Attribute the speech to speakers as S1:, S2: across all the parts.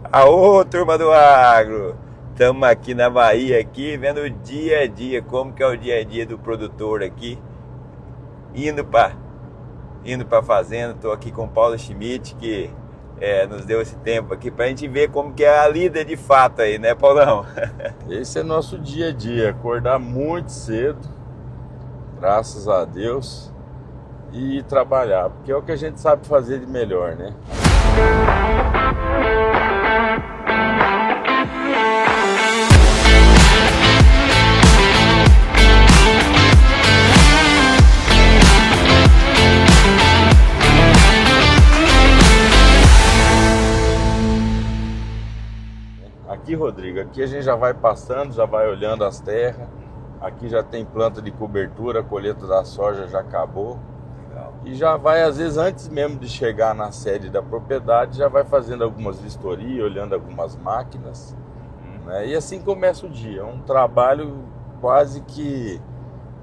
S1: Aô, turma do agro! Estamos aqui na Bahia, aqui, vendo o dia a dia, como que é o dia a dia do produtor aqui, indo para fazenda. Estou aqui com o Paulo Schmidt, que nos deu esse tempo aqui para a gente ver como que é a lida de fato aí, né, Paulão?
S2: Esse é nosso dia a dia, acordar muito cedo, graças a Deus, e trabalhar, porque é o que a gente sabe fazer de melhor, né? Aqui, Rodrigo, aqui a gente já vai passando, já vai olhando as terras. Aqui já tem planta de cobertura, a colheita da soja já acabou.
S1: Legal.
S2: E já vai, às vezes, antes mesmo de chegar na sede da propriedade, já vai fazendo algumas vistorias, olhando algumas máquinas, né? E assim começa o dia. É um trabalho quase que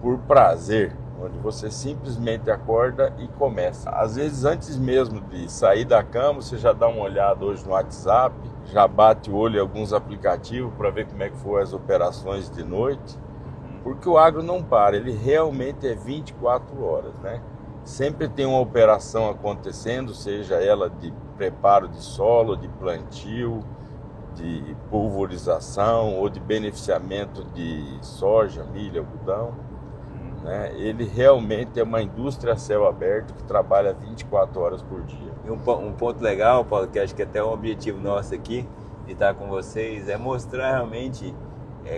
S2: por prazer, onde você simplesmente acorda e começa. Às vezes, antes mesmo de sair da cama, você já dá uma olhada hoje no WhatsApp, já bate o olho em alguns aplicativos para ver como é que foram as operações de noite, porque o agro não para, ele realmente é 24 horas, né? Sempre tem uma operação acontecendo, seja ela de preparo de solo, de plantio, de pulverização ou de beneficiamento de soja, milho, algodão, né? Ele realmente é uma indústria a céu aberto que trabalha 24 horas por dia.
S1: E um ponto legal, Paulo, que acho que até um objetivo nosso aqui de estar com vocês é mostrar realmente,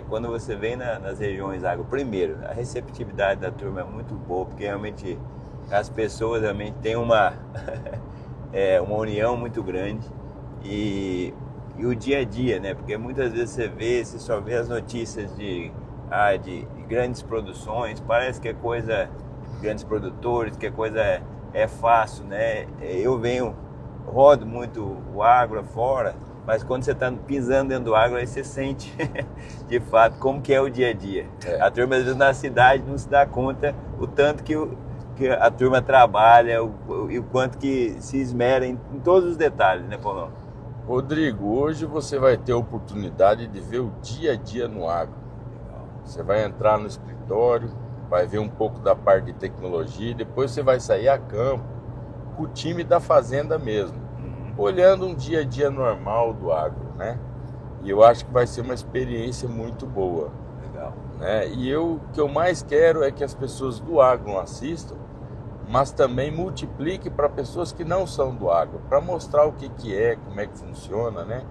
S1: quando você vem nas regiões agro, primeiro, a receptividade da turma é muito boa, porque realmente as pessoas realmente têm uma união muito grande e o dia a dia, né? Porque muitas vezes você só vê as notícias de grandes produções, parece que é coisa, grandes produtores, que a coisa é fácil, né? Eu rodo muito o agro afora, mas quando você está pisando dentro do agro, aí você sente de fato como que é o dia a dia. A turma às vezes na cidade não se dá conta o tanto que a turma trabalha e o quanto que se esmera em todos os detalhes, né, Paulão?
S2: Rodrigo, hoje você vai ter a oportunidade de ver o dia a dia no agro. Você vai entrar no escritório, vai ver um pouco da parte de tecnologia, depois você vai sair a campo com o time da fazenda mesmo, olhando um dia a dia normal do agro, né? E eu acho que vai ser uma experiência muito boa.
S1: Legal.
S2: Né? E o que eu mais quero é que as pessoas do agro assistam, mas também multiplique para pessoas que não são do agro, para mostrar o que é, como é que funciona, né?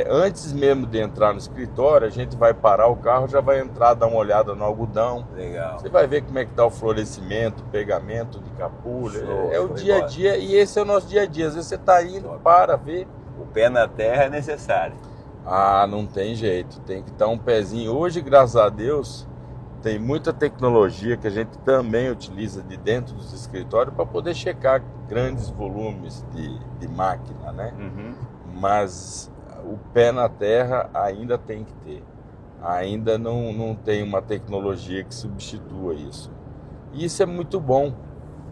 S2: Antes mesmo de entrar no escritório, a gente vai parar o carro, já vai entrar, dar uma olhada no algodão.
S1: Legal.
S2: Você vai ver como é que está o florescimento, pegamento de capulha. É o
S1: Show
S2: dia a
S1: de bola.
S2: dia, e esse é o nosso dia a dia. Às vezes você está indo, para ver.
S1: O pé na terra é necessário.
S2: Ah, não tem jeito, tem que estar um pezinho. Hoje, graças a Deus, tem muita tecnologia que a gente também utiliza de dentro dos escritórios para poder checar grandes volumes de máquina, né? Mas o pé na terra ainda tem que ter. Ainda não tem uma tecnologia que substitua isso. E isso é muito bom.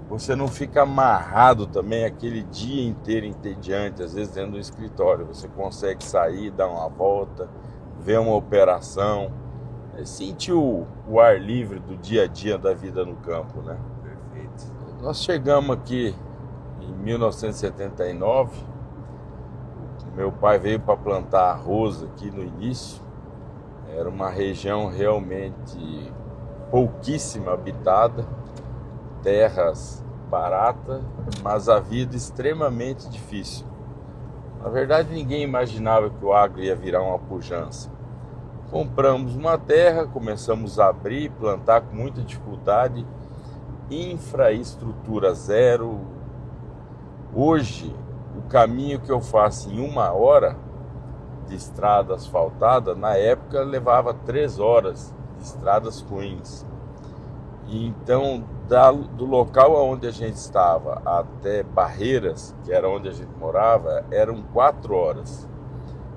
S2: Você não fica amarrado também aquele dia inteiro entediante, às vezes dentro do escritório. Você consegue sair, dar uma volta, ver uma operação, sentir o ar livre do dia a dia da vida no campo, né?
S1: Perfeito.
S2: Nós chegamos aqui em 1979. Meu pai veio para plantar arroz aqui no início. Era uma região realmente pouquíssima habitada, terras baratas, mas a vida extremamente difícil. Na verdade, ninguém imaginava que o agro ia virar uma pujança. Compramos uma terra, começamos a abrir, plantar com muita dificuldade, infraestrutura zero. Hoje, o caminho que eu faço em 1 hora de estrada asfaltada, na época levava 3 horas de estradas ruins. E então, do local onde a gente estava até Barreiras, que era onde a gente morava, eram 4 horas,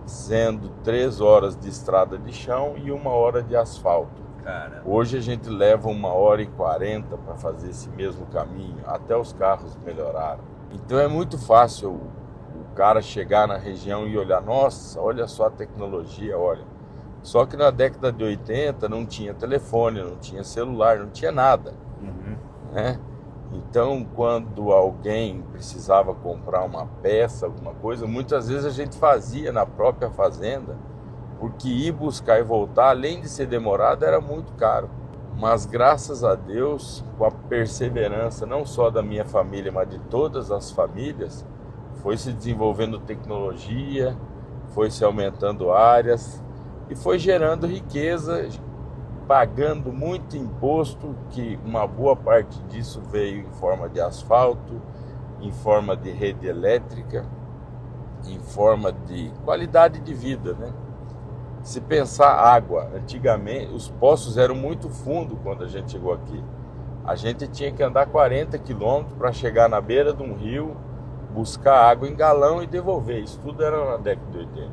S2: sendo 3 horas de estrada de chão e 1 hora de asfalto.
S1: Caramba.
S2: Hoje a gente leva 1h40 para fazer esse mesmo caminho, até os carros melhoraram. Então é muito fácil o cara chegar na região e olhar, nossa, olha só a tecnologia, olha. Só que na década de 80 não tinha telefone, não tinha celular, não tinha nada, né? Então, quando alguém precisava comprar uma peça, alguma coisa, muitas vezes a gente fazia na própria fazenda, porque ir buscar e voltar, além de ser demorado, era muito caro. Mas graças a Deus, com a perseverança não só da minha família, mas de todas as famílias, foi se desenvolvendo tecnologia, foi se aumentando áreas e foi gerando riqueza, pagando muito imposto, que uma boa parte disso veio em forma de asfalto, em forma de rede elétrica, em forma de qualidade de vida, né? Se pensar água, antigamente os poços eram muito fundos quando a gente chegou aqui. A gente tinha que andar 40 quilômetros para chegar na beira de um rio, buscar água em galão e devolver. Isso tudo era na década de 80.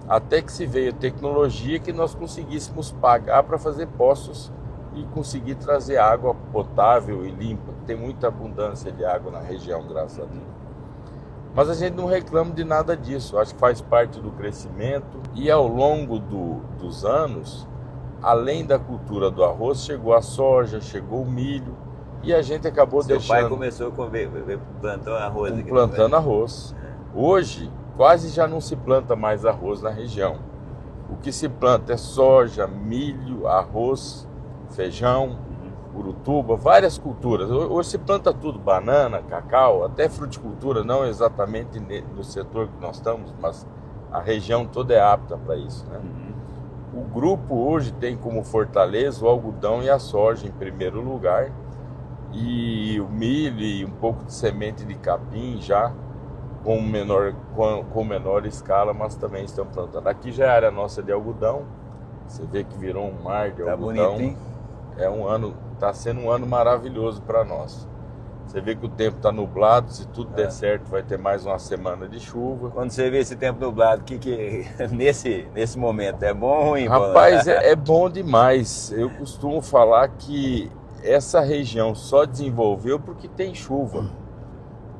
S2: Até que se veio tecnologia que nós conseguíssemos pagar para fazer poços e conseguir trazer água potável e limpa. Tem muita abundância de água na região, graças a Deus. Mas a gente não reclama de nada disso, acho que faz parte do crescimento. E ao longo dos anos, além da cultura do arroz, chegou a soja, chegou o milho, e a gente acabou deixando...
S1: Seu pai começou plantando arroz aqui.
S2: Plantando arroz. Hoje, quase já não se planta mais arroz na região. O que se planta é soja, milho, arroz, feijão, urutuba, várias culturas. Hoje se planta tudo, banana, cacau, até fruticultura, não exatamente no setor que nós estamos, mas a região toda é apta para isso, né? O grupo hoje tem como fortaleza o algodão e a soja em primeiro lugar, e o milho e um pouco de semente de capim já com menor escala, mas também estão plantando. Aqui já é a área nossa de algodão, você vê que virou um mar de algodão.
S1: Bonito, hein?
S2: Está sendo um ano maravilhoso para nós. Você vê que o tempo está nublado, se tudo der certo vai ter mais uma semana de chuva.
S1: Quando você vê esse tempo nublado, nesse momento é bom ou ruim?
S2: Rapaz, é bom demais. Eu costumo falar que essa região só desenvolveu porque tem chuva.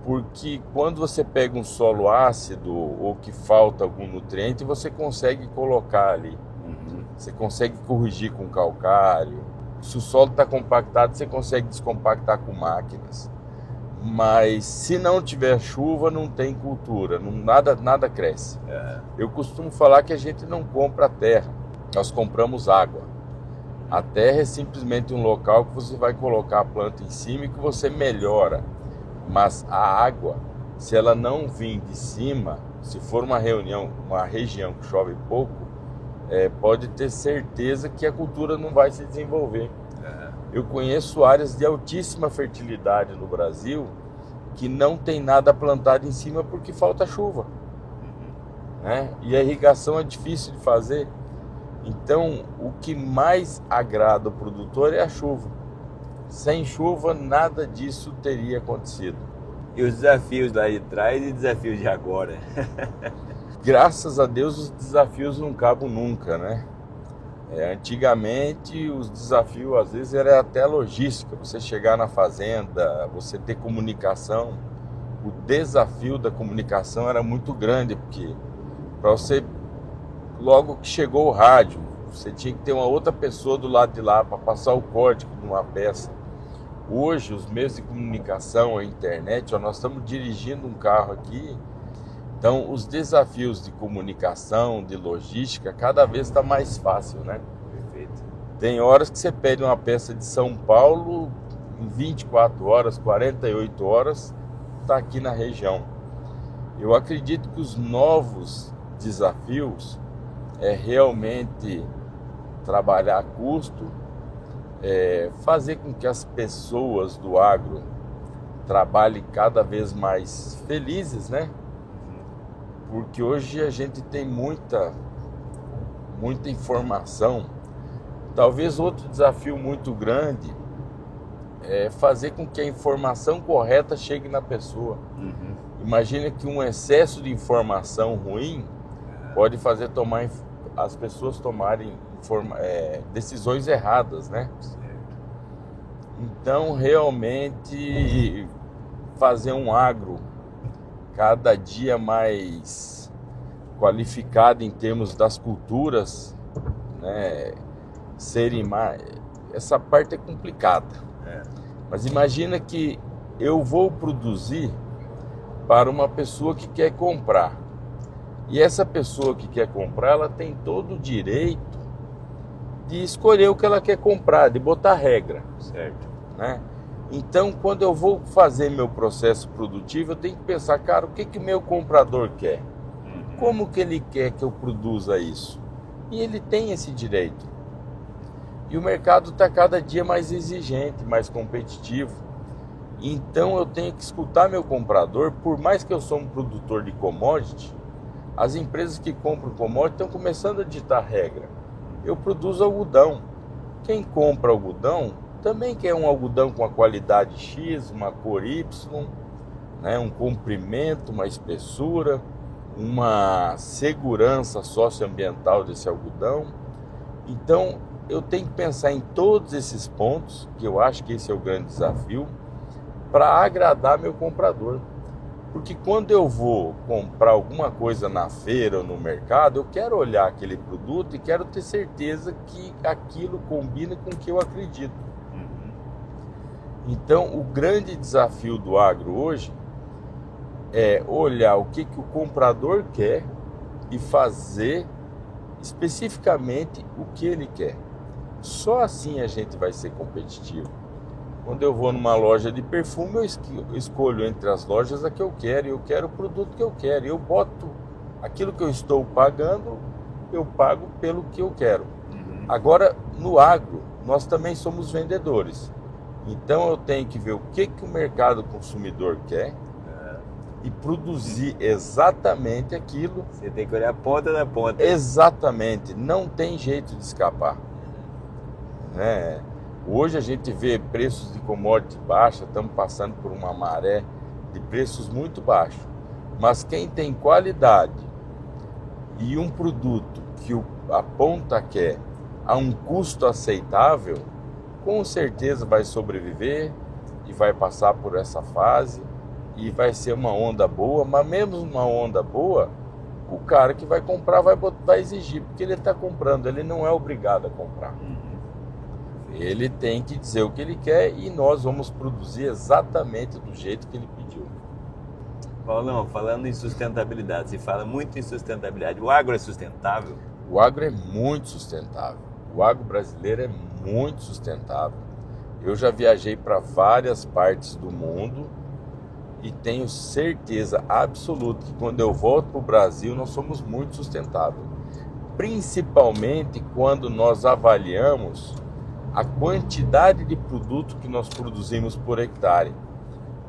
S2: Porque quando você pega um solo ácido ou que falta algum nutriente, você consegue colocar ali. Você consegue corrigir com calcário. Se o solo está compactado, você consegue descompactar com máquinas. Mas se não tiver chuva, não tem cultura, nada cresce. Eu costumo falar que a gente não compra terra, nós compramos água. A terra é simplesmente um local que você vai colocar a planta em cima e que você melhora. Mas a água, se ela não vir de cima, se for uma região que chove pouco, pode ter certeza que a cultura não vai se desenvolver. Eu conheço áreas de altíssima fertilidade no Brasil que não tem nada plantado em cima porque falta chuva, né? E a irrigação é difícil de fazer. Então, o que mais agrada o produtor é a chuva. Sem chuva, nada disso teria acontecido.
S1: E os desafios lá de trás e desafios de agora?
S2: Graças a Deus os desafios não acabam nunca, né? Antigamente os desafios às vezes era até logística, você chegar na fazenda, você ter comunicação. O desafio da comunicação era muito grande, porque para você, logo que chegou o rádio, você tinha que ter uma outra pessoa do lado de lá para passar o código de uma peça. Hoje os meios de comunicação, a internet, nós estamos dirigindo um carro aqui. Então, os desafios de comunicação, de logística, cada vez está mais fácil, né?
S1: Perfeito.
S2: Tem horas que você pede uma peça de São Paulo, em 24 horas, 48 horas, está aqui na região. Eu acredito que os novos desafios é realmente trabalhar a custo, fazer com que as pessoas do agro trabalhem cada vez mais felizes, né? Porque hoje a gente tem muita informação. Talvez outro desafio muito grande é fazer com que a informação correta chegue na pessoa. Imagina que um excesso de informação ruim pode fazer as pessoas tomarem decisões erradas, né? Então, realmente, fazer um agro cada dia mais qualificada em termos das culturas, né, serem mais... Essa parte é complicada. Mas imagina que eu vou produzir para uma pessoa que quer comprar. E essa pessoa que quer comprar, ela tem todo o direito de escolher o que ela quer comprar, de botar regra.
S1: Certo.
S2: Né? Então, quando eu vou fazer meu processo produtivo, eu tenho que pensar, cara, o que o meu comprador quer? Como que ele quer que eu produza isso? E ele tem esse direito. E o mercado está cada dia mais exigente, mais competitivo. Então eu tenho que escutar meu comprador, por mais que eu sou um produtor de commodity, as empresas que compram commodity estão começando a ditar regra. Eu produzo algodão. Quem compra algodão também quer um algodão com a qualidade X, uma cor Y, né, um comprimento, uma espessura, uma segurança socioambiental desse algodão. Então eu tenho que pensar em todos esses pontos, que eu acho que esse é o grande desafio, para agradar meu comprador. Porque quando eu vou comprar alguma coisa na feira ou no mercado, eu quero olhar aquele produto e quero ter certeza que aquilo combina com o que eu acredito. Então, o grande desafio do agro hoje é olhar o que o comprador quer e fazer especificamente o que ele quer. Só assim a gente vai ser competitivo. Quando eu vou numa loja de perfume, eu escolho entre as lojas a que eu quero, e eu quero o produto que eu quero. Eu boto aquilo que eu estou pagando, eu pago pelo que eu quero. Agora, no agro, nós também somos vendedores. Então eu tenho que ver o que o mercado consumidor quer e produzir exatamente aquilo.
S1: Você tem que olhar a ponta da ponta.
S2: Exatamente, não tem jeito de escapar. Né? Hoje a gente vê preços de commodity baixa, estamos passando por uma maré de preços muito baixos. Mas quem tem qualidade e um produto que a ponta quer a um custo aceitável, com certeza vai sobreviver e vai passar por essa fase e vai ser uma onda boa. Mas mesmo uma onda boa, o cara que vai comprar vai exigir, porque ele está comprando, ele não é obrigado a comprar. Ele tem que dizer o que ele quer e nós vamos produzir exatamente do jeito que ele pediu.
S1: Paulão, falando em sustentabilidade, se fala muito em sustentabilidade. O agro é sustentável?
S2: O agro é muito sustentável. O agro brasileiro é muito sustentável. Eu já viajei para várias partes do mundo e tenho certeza absoluta que quando eu volto para o Brasil, nós somos muito sustentáveis. Principalmente quando nós avaliamos a quantidade de produto que nós produzimos por hectare.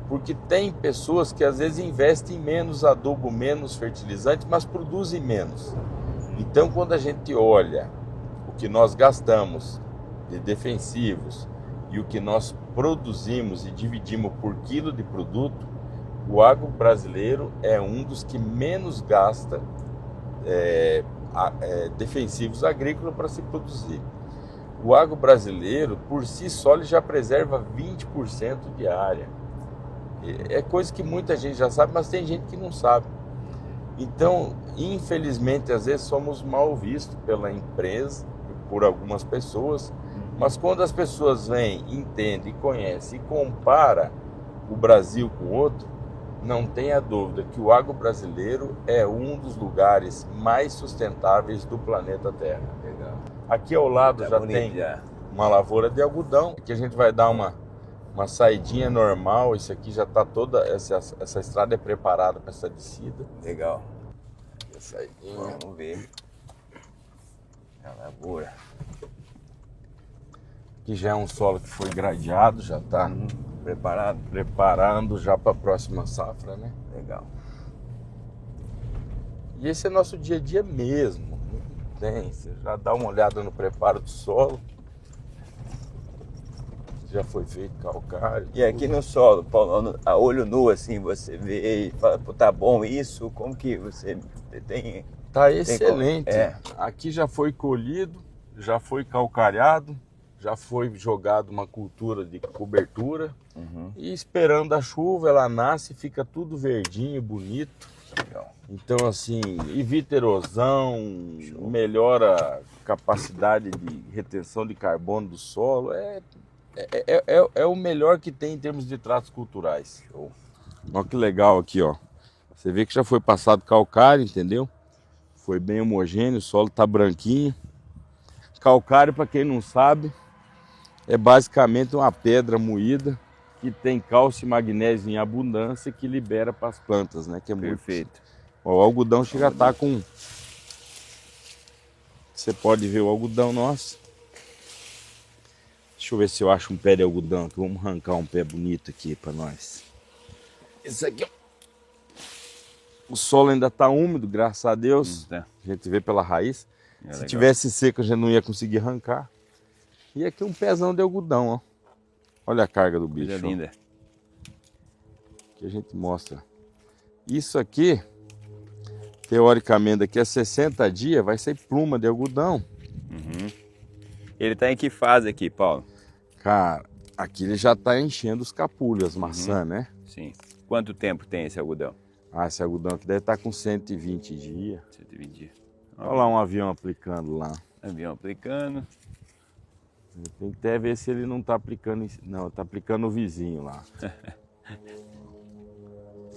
S2: Porque tem pessoas que às vezes investem menos adubo, menos fertilizante, mas produzem menos. Então, quando a gente olha o que nós gastamos de defensivos e o que nós produzimos e dividimos por quilo de produto, o agro brasileiro é um dos que menos gasta defensivos agrícolas para se produzir. O agro brasileiro, por si só, ele já preserva 20% de área. É coisa que muita gente já sabe, mas tem gente que não sabe. Então, infelizmente, às vezes somos mal vistos pela empresa, por algumas pessoas, mas quando as pessoas vêm, entendem, conhecem e comparam o Brasil com outro, não tenha dúvida que o agro brasileiro é um dos lugares mais sustentáveis do planeta Terra.
S1: Legal.
S2: Aqui ao lado já
S1: bonito,
S2: tem
S1: já
S2: uma lavoura de algodão. Aqui a gente vai dar uma saidinha normal. Isso aqui já está toda... Essa estrada é preparada para essa descida.
S1: Legal.
S2: Aqui a saidinha.
S1: Vamos ver. A lavoura.
S2: Aqui já é um solo que foi gradeado, já está preparando já para a próxima safra, né?
S1: Legal.
S2: E esse é nosso dia a dia mesmo. Você já dá uma olhada no preparo do solo. Já foi feito calcário.
S1: E aqui no solo, Paulo, a olho nu assim, você vê e fala, pô, tá bom isso? Como que você tem...
S2: Tá excelente.
S1: É.
S2: Aqui já foi colhido, já foi calcariado, já foi jogado uma cultura de cobertura e esperando a chuva, ela nasce e fica tudo verdinho, bonito.
S1: Legal.
S2: Então assim, evita erosão, melhora a capacidade de retenção de carbono do solo, é o melhor que tem em termos de tratos culturais.
S1: Show.
S2: Olha que legal aqui, ó. Você vê que já foi passado calcário, entendeu? Foi bem homogêneo, o solo tá branquinho. Calcário, para quem não sabe, é basicamente uma pedra moída que tem cálcio e magnésio em abundância que libera para as plantas, né? Que é
S1: Perfeito.
S2: Ó, o algodão chega a estar com... Você pode ver o algodão nosso. Deixa eu ver se eu acho um pé de algodão aqui. Vamos arrancar um pé bonito aqui para nós. Esse aqui, ó. O solo ainda está úmido, graças a Deus.
S1: Tá.
S2: A gente vê pela raiz. Se
S1: Legal.
S2: tivesse seco, a gente não ia conseguir arrancar. E aqui um pezão de algodão, ó. Olha a carga do bicho.
S1: Coisa linda.
S2: Que a gente mostra. Isso aqui, teoricamente, daqui a 60 dias vai ser pluma de algodão.
S1: Ele tá em que fase aqui, Paulo?
S2: Cara, aqui ele já tá enchendo os capulhos, as maçãs, né?
S1: Sim. Quanto tempo tem esse algodão?
S2: Ah, esse algodão aqui deve estar com 120 dias.
S1: 120 dias.
S2: Olha lá um avião aplicando lá.
S1: Avião aplicando.
S2: Tem que até ver se ele não tá aplicando... Não, tá aplicando o vizinho lá.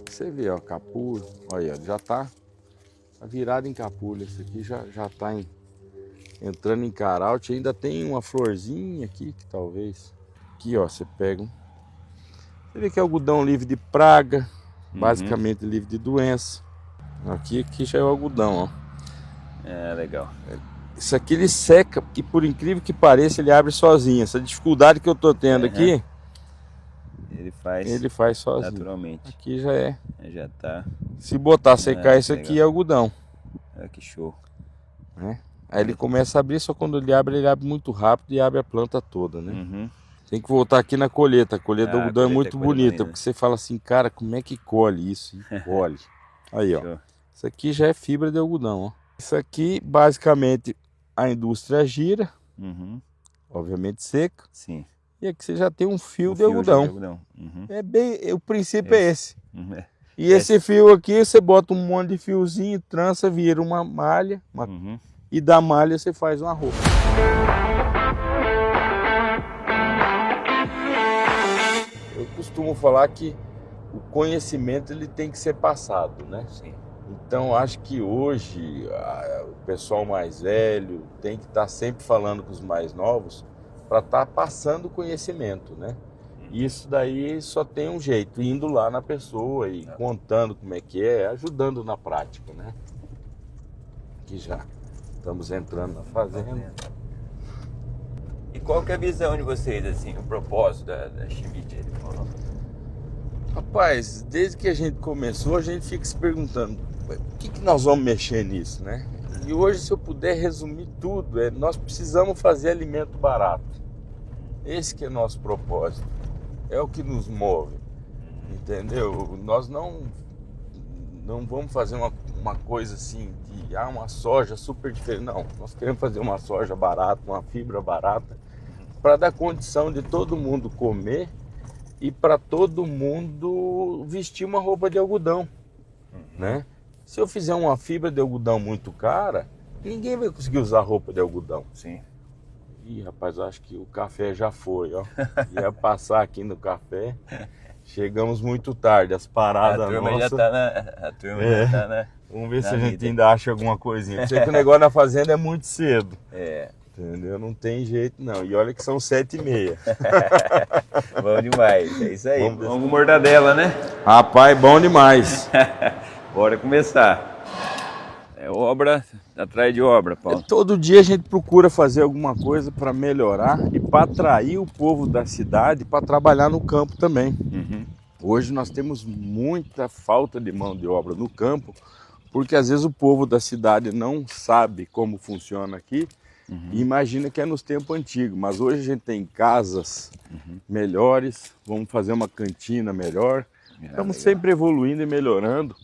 S2: Você vê, ó, capulho. Olha, já tá virado em capulho. Esse aqui já tá entrando em caraute. Ainda tem uma florzinha aqui que talvez... Aqui, ó, você pega... Você vê que é algodão livre de praga. Basicamente livre de doença. Aqui já é o algodão, ó.
S1: É, legal.
S2: Isso aqui ele seca, que por incrível que pareça ele abre sozinho. Essa dificuldade que eu tô tendo aqui,
S1: Ele faz
S2: sozinho.
S1: naturalmente.
S2: Aqui já é.
S1: Já tá.
S2: Se botar secar isso
S1: legal.
S2: aqui é algodão,
S1: Olha que show.
S2: né? Aí ele começa a abrir, só quando ele abre muito rápido e abre a planta toda, né? Tem que voltar aqui na colheita. A colheita do algodão é muito bonita, porque você fala assim, cara, como é que colhe isso? E colhe. Aí, ó.
S1: Show.
S2: Isso aqui já é fibra de algodão, ó. Isso aqui, basicamente, a indústria gira, obviamente seca,
S1: Sim.
S2: e aqui você já tem um fio
S1: O
S2: de algodão. É bem, o princípio é esse. E esse fio aqui, você bota um monte de fiozinho, trança, vira uma malha, e da malha você faz uma roupa. Eu costumo falar que o conhecimento ele tem que ser passado, né?
S1: Sim.
S2: Então acho que hoje o pessoal mais velho tem que estar sempre falando com os mais novos para estar passando o conhecimento, né? E isso daí só tem um jeito, indo lá na pessoa e contando como é que é, ajudando na prática, né? Aqui já estamos entrando na fazenda.
S1: E qual que é a visão de vocês, assim, o propósito da Schmidt?
S2: Rapaz, desde que a gente começou, a gente fica se perguntando, por que nós vamos mexer nisso, né? E hoje, se eu puder resumir tudo, nós precisamos fazer alimento barato. Esse que é nosso propósito. É o que nos move, entendeu? Nós não vamos fazer uma coisa assim, de uma soja super diferente. Não, nós queremos fazer uma soja barata, uma fibra barata, para dar condição de todo mundo comer e para todo mundo vestir uma roupa de algodão, né? Se eu fizer uma fibra de algodão muito cara, ninguém vai conseguir usar roupa de algodão.
S1: Sim.
S2: Ih, rapaz, eu acho que o café já foi, ó. Ia passar aqui no café. Chegamos muito tarde, as paradas nossas.
S1: A turma já tá na...
S2: Vamos ver
S1: na
S2: se a gente
S1: vida.
S2: ainda acha alguma coisinha. Eu sei que o negócio na fazenda é muito cedo.
S1: É.
S2: Entendeu? Não tem jeito não. E olha que são 7h30.
S1: Bom demais. É isso aí. Vamos com mortadela, né?
S2: Rapaz, bom demais.
S1: Bora começar. É obra atrás de obra, Paulo.
S2: Todo dia a gente procura fazer alguma coisa para melhorar e para atrair o povo da cidade para trabalhar no campo também. Hoje nós temos muita falta de mão de obra no campo, porque às vezes o povo da cidade não sabe como funciona aqui e imagina que é nos tempos antigos. Mas hoje a gente tem casas melhores, vamos fazer uma cantina melhor. Estamos sempre evoluindo e melhorando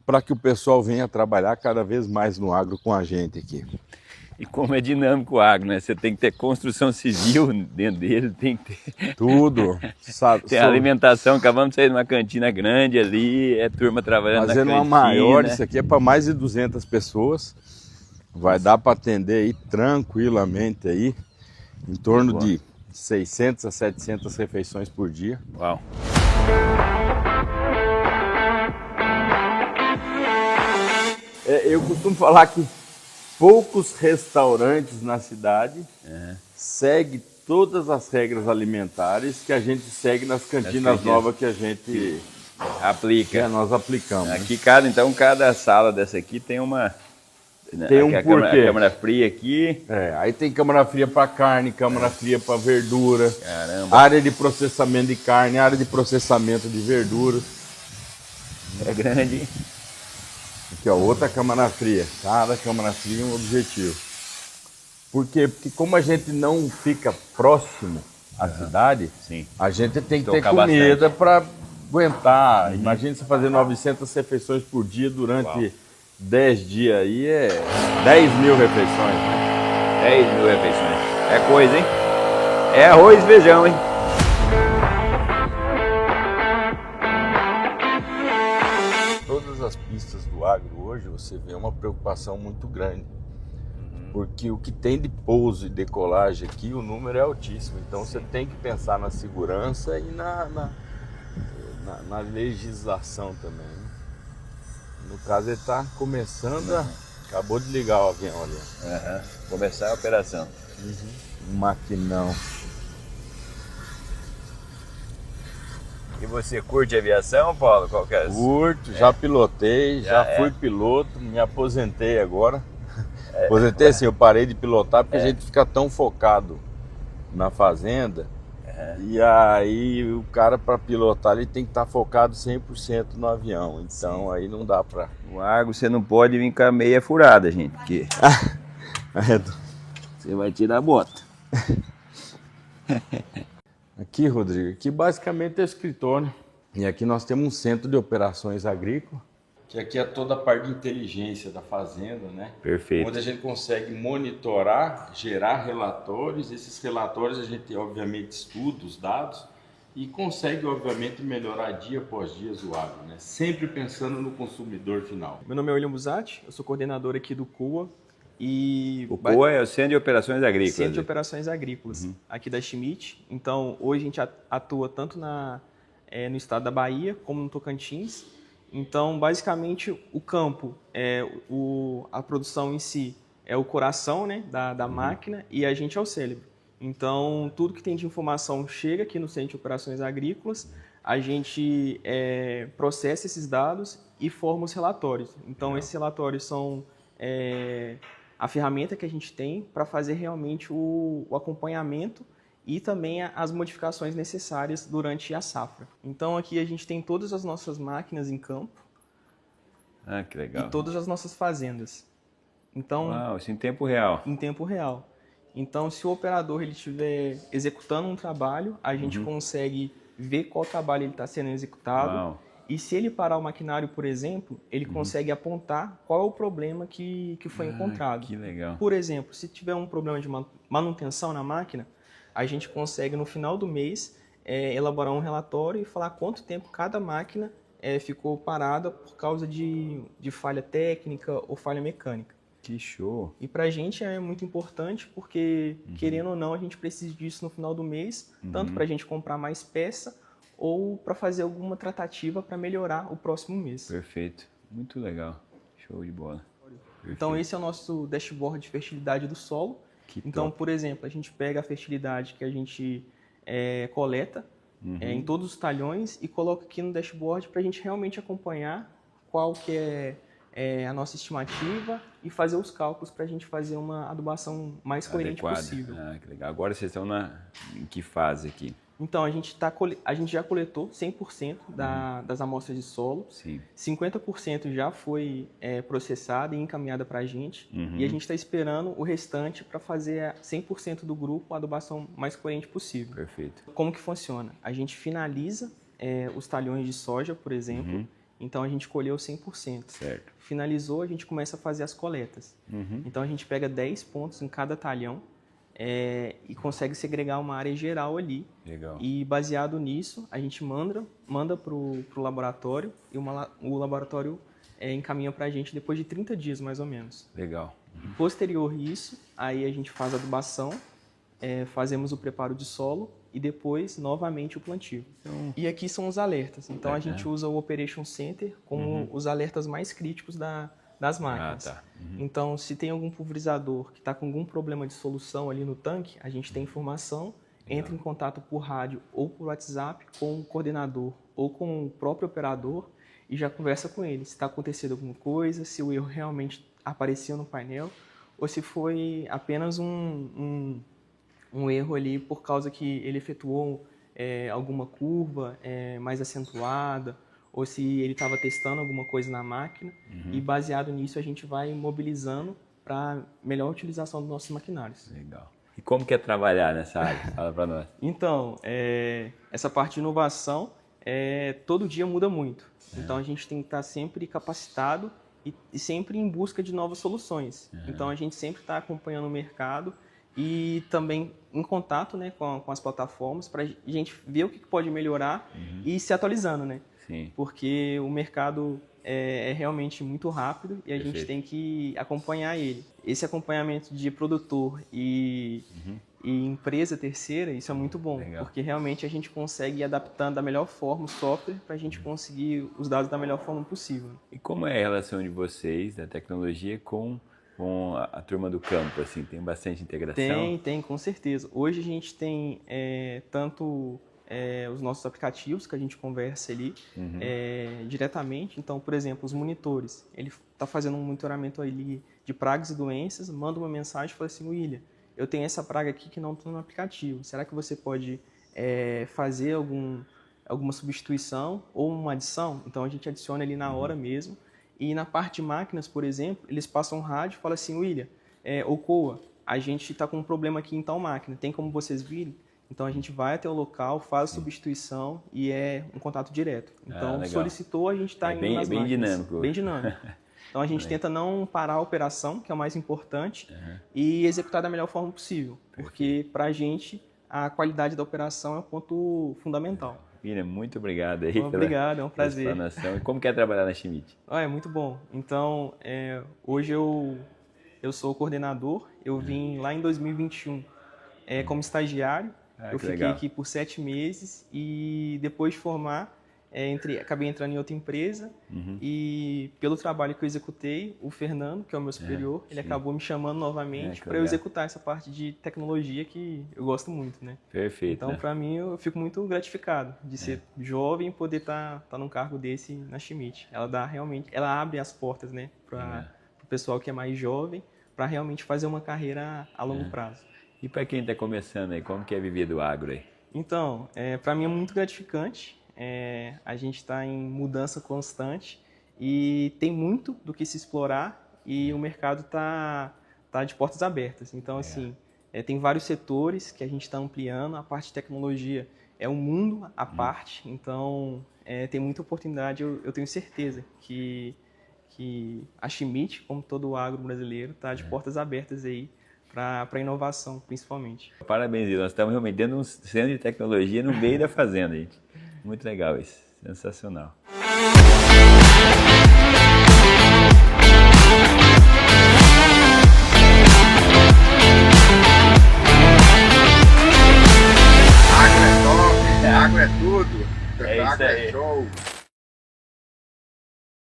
S2: para que o pessoal venha trabalhar cada vez mais no agro com a gente aqui.
S1: E como é dinâmico o agro, né? Você tem que ter construção civil dentro dele, tem que ter...
S2: Tudo.
S1: Tem alimentação, acabamos de sair de uma cantina grande ali, é turma trabalhando na cantina.
S2: Fazendo uma maior, isso aqui é para mais de 200 pessoas. Vai dar para atender aí tranquilamente aí, em torno de 600 a 700 refeições por dia.
S1: Uau!
S2: Eu costumo falar que poucos restaurantes na cidade seguem todas as regras alimentares que a gente segue nas cantinas novas que a gente
S1: aplica.
S2: Nós aplicamos.
S1: Aqui, cada sala dessa aqui tem uma...
S2: Tem um porquê.
S1: A câmara fria aqui.
S2: Aí tem câmara fria para carne, câmara fria para verdura.
S1: Caramba.
S2: Área de processamento de carne, área de processamento de verduras.
S1: É grande.
S2: Aqui, ó, outra câmara fria. Cada câmara fria é um objetivo. Por quê? Porque como a gente não fica próximo à cidade, a gente tem que ter comida para aguentar. Imagina você fazer 900 refeições por dia durante 10 dias aí, é 10 mil refeições, né?
S1: 10 mil refeições. É coisa, hein? É arroz e feijão, hein?
S2: Todas as pistas do agro hoje você vê uma preocupação muito grande. Porque o que tem de pouso e decolagem aqui, o número é altíssimo. Então você tem que pensar na segurança e na legislação também, né? No caso, ele está começando acabou de ligar o avião ali.
S1: Começar a operação.
S2: Um maquinão.
S1: E você curte aviação, Paulo?
S2: Curto, já pilotei, já fui piloto, me aposentei agora. Aposentei assim, eu parei de pilotar porque a gente fica tão focado na fazenda. E aí o cara para pilotar ele tem que estar focado 100% no avião. Então aí não dá para...
S1: O agro você não pode vir com a meia furada, gente, porque você vai tirar a bota.
S2: Aqui, Rodrigo, aqui basicamente é o escritório. E aqui nós temos um centro de operações agrícolas, que aqui é toda a parte de inteligência da fazenda, né?
S1: Perfeito.
S2: Onde a gente consegue monitorar, gerar relatórios. Esses relatórios a gente, obviamente, estuda os dados e consegue, obviamente, melhorar dia após dia o agro, né? Sempre pensando no consumidor final.
S3: Meu nome é William Busatti, eu sou coordenador aqui do COA.
S1: O COA é o Centro de Operações Agrícolas.
S3: Centro de Operações Agrícolas, aqui da Schmidt. Então, hoje a gente atua tanto no estado da Bahia como no Tocantins. Então, basicamente, o campo, a produção em si é o coração, né, da máquina, e a gente é o cérebro. Então, tudo que tem de informação chega aqui no Centro de Operações Agrícolas, a gente processa esses dados e forma os relatórios. Então, esses relatórios são a ferramenta que a gente tem para fazer realmente o acompanhamento e também as modificações necessárias durante a safra. Então aqui a gente tem todas as nossas máquinas em campo.
S1: Ah, que legal.
S3: E todas as nossas fazendas. Então,
S1: uau, isso em tempo real.
S3: Em tempo real. Então, se o operador ele estiver executando um trabalho, a gente consegue ver qual trabalho ele está sendo executado.
S1: Uau.
S3: E se ele parar o maquinário, por exemplo, ele consegue apontar qual é o problema que foi encontrado.
S1: Que legal.
S3: Por exemplo, se tiver um problema de manutenção na máquina, a gente consegue, no final do mês, elaborar um relatório e falar quanto tempo cada máquina ficou parada por causa de falha técnica ou falha mecânica.
S1: Que show!
S3: E para a gente é muito importante porque, querendo ou não, a gente precisa disso no final do mês, tanto para a gente comprar mais peça ou para fazer alguma tratativa para melhorar o próximo mês.
S1: Perfeito. Muito legal. Show de bola. Perfeito.
S3: Então esse é o nosso dashboard de fertilidade do solo. Então, por exemplo, a gente pega a fertilidade que a gente coleta em todos os talhões e coloca aqui no dashboard para a gente realmente acompanhar qual que é a nossa estimativa e fazer os cálculos para a gente fazer uma adubação mais coerente possível.
S1: Ah, que legal. Agora vocês estão em que fase aqui?
S3: Então, a gente já coletou 100% das amostras de solo.
S1: Sim.
S3: 50% já foi processada e encaminhada para a gente. E a gente está esperando o restante para fazer 100% do grupo a adubação mais coerente possível.
S1: Perfeito.
S3: Como que funciona? A gente finaliza os talhões de soja, por exemplo, Então a gente colheu 100%.
S1: Certo.
S3: Finalizou, a gente começa a fazer as coletas. Então a gente pega 10 pontos em cada talhão e consegue segregar uma área geral ali.
S1: Legal.
S3: E baseado nisso, a gente manda para o laboratório e o laboratório encaminha para a gente depois de 30 dias, mais ou menos.
S1: Legal.
S3: Posterior a isso, aí a gente faz a adubação, fazemos o preparo de solo e depois, novamente, o plantio. E aqui são os alertas. Então, a gente usa o Operation Center como os alertas mais críticos das máquinas.
S1: Ah, tá.
S3: Então, se tem algum pulverizador que está com algum problema de solução ali no tanque, a gente tem informação, entra em contato por rádio ou por WhatsApp com o coordenador ou com o próprio operador e já conversa com ele se está acontecendo alguma coisa, se o erro realmente apareceu no painel ou se foi apenas um erro ali por causa que ele efetuou alguma curva mais acentuada ou se ele estava testando alguma coisa na máquina e baseado nisso a gente vai mobilizando para melhor utilização dos nossos maquinários.
S1: Legal. E como que é trabalhar nessa área? Fala para nós.
S3: Então, essa parte de inovação todo dia muda muito. Então a gente tem que estar sempre capacitado e sempre em busca de novas soluções. Então a gente sempre está acompanhando o mercado e também em contato, né, com as plataformas para a gente ver o que pode melhorar e se atualizando, né?
S1: Sim.
S3: Porque o mercado é realmente muito rápido e a gente tem que acompanhar ele. Esse acompanhamento de produtor e empresa terceira, isso é muito bom, porque realmente a gente consegue ir adaptando da melhor forma o software para a gente conseguir os dados da melhor forma possível.
S1: E como é a relação de vocês, da tecnologia, com a turma do campo? Assim, tem bastante integração?
S3: Tem, com certeza. Hoje a gente tem tanto os nossos aplicativos que a gente conversa ali diretamente. Então, por exemplo, os monitores. Ele está fazendo um monitoramento ali de pragas e doenças, manda uma mensagem e fala assim, William, eu tenho essa praga aqui que não está no aplicativo. Será que você pode fazer alguma substituição ou uma adição? Então, a gente adiciona ali na hora mesmo. E na parte de máquinas, por exemplo, eles passam um rádio e falam assim, William, Ocoa, a gente está com um problema aqui em tal máquina, tem como vocês virem? Então a gente vai até o local, faz a substituição e é um contato direto. Então solicitou, a gente está indo nas
S1: bem
S3: máquinas.
S1: Dinâmico.
S3: Bem dinâmico. Então a gente tenta não parar a operação, que é o mais importante, e executar da melhor forma possível. Porque para a gente a qualidade da operação é um ponto fundamental.
S1: William, muito obrigado aí
S3: Obrigado, é um prazer.
S1: explanação. E como que é trabalhar na Schmidt?
S3: É muito bom. Então, hoje eu sou coordenador. Eu vim lá em 2021 como estagiário. Eu fiquei aqui por 7 meses e depois de formar, acabei entrando em outra empresa e pelo trabalho que eu executei, o Fernando, que é o meu superior, ele acabou me chamando novamente para eu executar essa parte de tecnologia que eu gosto muito, né?
S1: Perfeito.
S3: Então, para mim, eu fico muito gratificado de ser jovem e poder estar num cargo desse na Schmidt. Ela abre as portas, né, para o pessoal que é mais jovem, para realmente fazer uma carreira a longo prazo.
S1: E para quem está começando aí, como que é viver do agro aí?
S3: Então, para mim é muito gratificante. A gente está em mudança constante e tem muito do que se explorar e o mercado tá de portas abertas. Então, assim, tem vários setores que a gente está ampliando. A parte de tecnologia é um mundo à parte, então tem muita oportunidade. Eu tenho certeza que a Schmidt, como todo o agro brasileiro, está de portas abertas aí para a inovação, principalmente.
S1: Parabéns, nós estamos realmente dentro de um centro de tecnologia no meio da fazenda, gente. Muito legal isso, sensacional.